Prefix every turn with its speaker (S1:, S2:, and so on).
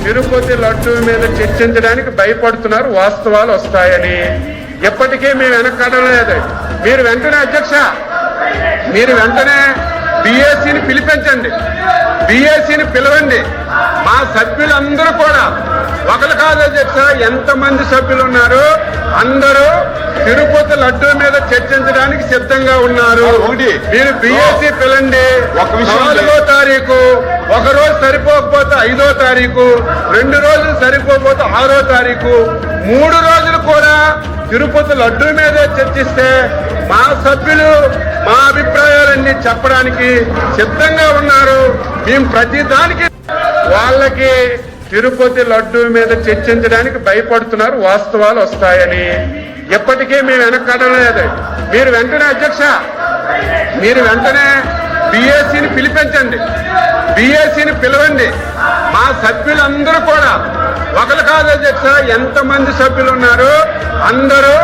S1: తిరుపతి లడ్డూ మీద చర్చించడానికి భయపడుతున్నారు, వాస్తవాలు వస్తాయని. ఎప్పటికీ మేము వెనకడం లేదు. మీరు వెంటనే అధ్యక్ష, మీరు వెంటనే బీఏసీని పిలిపించండి, బీఏసీని పిలవండి. మా సభ్యులందరూ కూడా, ఒకరు కాదు అధ్యక్ష, ఎంతమంది సభ్యులు ఉన్నారు, అందరూ తిరుపతి లడ్డూ మీద చర్చించడానికి సిద్ధంగా ఉన్నారు. మీరు బీఏసీ పిలండి. 4వ తారీఖు, ఒక రోజు సరిపోకపోతే 5వ తారీఖు, 2 రోజులు సరిపోకపోతే 6వ తారీఖు, 3 రోజులు కూడా తిరుపతి లడ్డూ మీద చర్చిస్తే మా సభ్యులు మా అభిప్రాయాలన్నీ చెప్పడానికి సిద్ధంగా ఉన్నారు. మేము ప్రతి దానికి వాళ్ళకి తిరుపతి లడ్డూ మీద చర్చించడానికి భయపడుతున్నారు, వాస్తవాలు వస్తాయని. ఎప్పటికీ మేము వెనకడం లేదు. మీరు వెంటనే అధ్యక్ష, మీరు వెంటనే బీఏసీని పిలిపించండి, బీఏసీని పిలవండి. మా సభ్యులందరూ కూడా, ఒకరు కాదు అధ్యక్ష, ఎంతమంది సభ్యులు ఉన్నారు, అందరూ